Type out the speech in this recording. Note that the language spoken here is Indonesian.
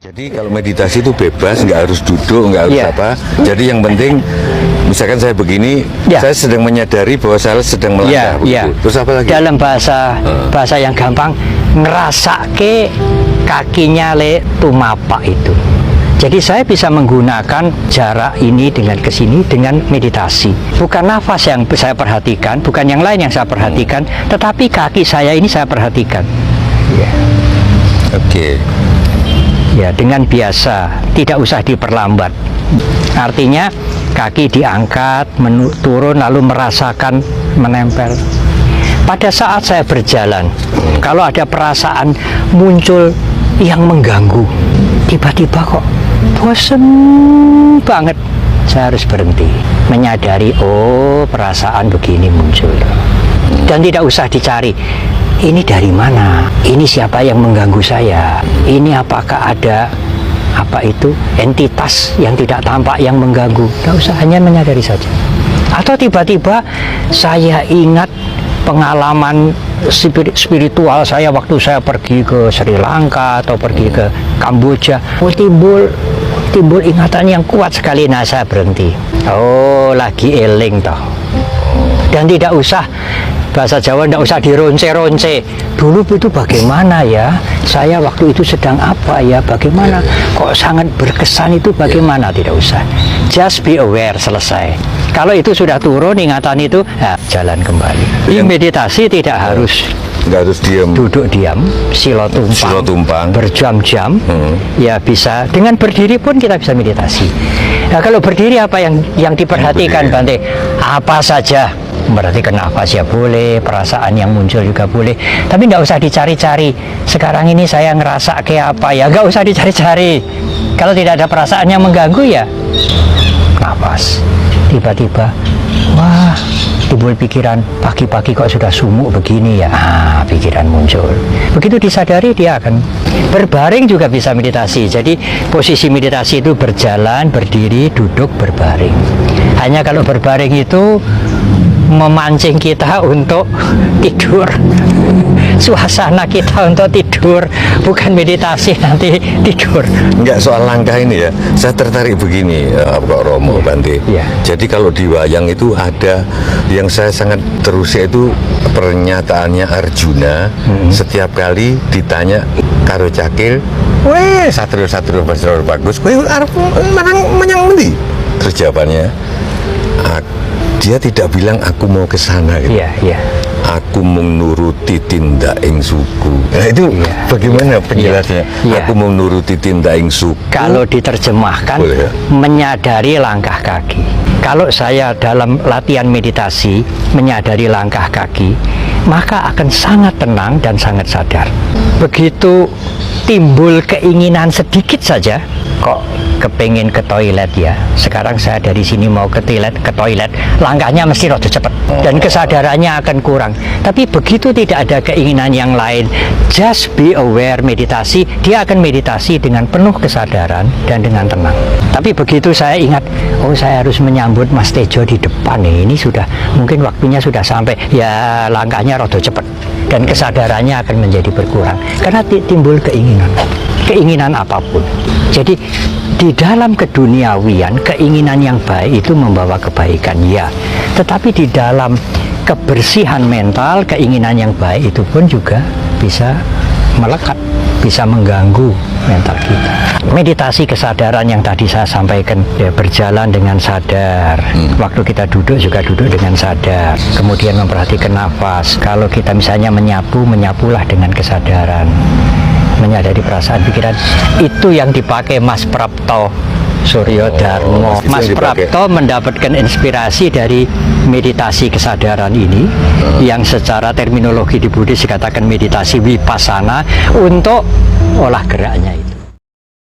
Jadi kalau meditasi itu bebas, nggak harus duduk, nggak harus apa. Jadi yang penting, misalkan saya begini, saya sedang menyadari bahwa saya sedang melangkah. Terus apa lagi? Dalam bahasa yang gampang, ngerasake kakinya le tumapak itu. Jadi saya bisa menggunakan jarak ini dengan kesini dengan meditasi. Bukan nafas yang saya perhatikan, bukan yang lain yang saya perhatikan, tetapi kaki saya ini saya perhatikan. Oke. Ya, dengan biasa, tidak usah diperlambat. Artinya kaki diangkat, turun lalu merasakan menempel. Pada saat saya berjalan, kalau ada perasaan muncul yang mengganggu, tiba-tiba kok bosen banget, saya harus berhenti, menyadari, oh perasaan begini muncul. Dan tidak usah dicari, ini dari mana? Ini siapa yang mengganggu saya? Ini apakah ada entitas yang tidak tampak yang mengganggu? Tidak usah, hanya menyadari saja. Atau tiba-tiba saya ingat pengalaman spiritual saya waktu saya pergi ke Sri Lanka atau pergi ke Kamboja. Timbul ingatan yang kuat sekali. Nah, saya berhenti. Oh, lagi eling toh. Dan tidak usah, bahasa Jawa tidak usah dironce-ronce. Dulu itu bagaimana ya? Saya waktu itu sedang apa ya? Bagaimana? Kok sangat berkesan itu bagaimana? Tidak usah. Just be aware, selesai. Kalau itu sudah turun ingatan itu, jalan kembali. Di meditasi tidak harus diam. Duduk diam, sila tumpang. Berjam-jam. Ya bisa. Dengan berdiri pun kita bisa meditasi. Nah, kalau berdiri apa yang diperhatikan, Bante? Apa saja. Berarti nafas ya boleh, perasaan yang muncul juga boleh, tapi nggak usah dicari-cari. Sekarang ini saya ngerasa kayak apa ya, nggak usah dicari-cari. Kalau tidak ada perasaan yang mengganggu ya nafas. Tiba-tiba, wah, timbul pikiran, pagi-pagi kok sudah sumuk begini ya, pikiran muncul. Begitu disadari dia akan berbaring, juga bisa meditasi. Jadi posisi meditasi itu berjalan, berdiri, duduk, berbaring. Hanya kalau berbaring itu memancing kita untuk tidur, suasana kita untuk tidur, bukan meditasi nanti tidur. Enggak, soal langkah ini ya, saya tertarik begini Pak Romo, Bante. Jadi kalau di wayang itu ada yang saya sangat terusik itu pernyataannya Arjuna. Setiap kali ditanya karo cakil, weh satrio bagus, kowe arep menyang endi? Terus jawabannya, dia tidak bilang aku mau ke sana gitu. Aku menuruti tindak ing suku. Nah, itu bagaimana penjelasannya? Aku menuruti tindak ing suku. Kalau diterjemahkan, menyadari langkah kaki. Kalau saya dalam latihan meditasi menyadari langkah kaki, maka akan sangat tenang dan sangat sadar. Begitu timbul keinginan sedikit saja, kok kepengen ke toilet ya, sekarang saya dari sini mau ke toilet, langkahnya mesti rada cepat dan kesadarannya akan kurang. Tapi begitu tidak ada keinginan yang lain, just be aware meditasi, dia akan meditasi dengan penuh kesadaran dan dengan tenang. Tapi begitu saya ingat, oh saya harus menyambut Mas Tejo di depan nih, ini sudah mungkin waktunya sudah sampai, ya langkahnya rada cepat dan kesadarannya akan menjadi berkurang karena timbul keinginan apapun. Jadi di dalam keduniawian, keinginan yang baik itu membawa kebaikan, ya. Tetapi di dalam kebersihan mental, keinginan yang baik itu pun juga bisa melekat, bisa mengganggu mental kita. Meditasi kesadaran yang tadi saya sampaikan, ya, berjalan dengan sadar. Waktu kita duduk juga duduk dengan sadar. Kemudian memperhatikan nafas. Kalau kita misalnya menyapulah dengan kesadaran. Menyadari perasaan pikiran. Itu yang dipakai Mas Prapto Suryo Darmo. Mas Prapto mendapatkan inspirasi dari meditasi kesadaran ini, yang secara terminologi di Buddhis dikatakan meditasi vipassana, untuk olah geraknya itu.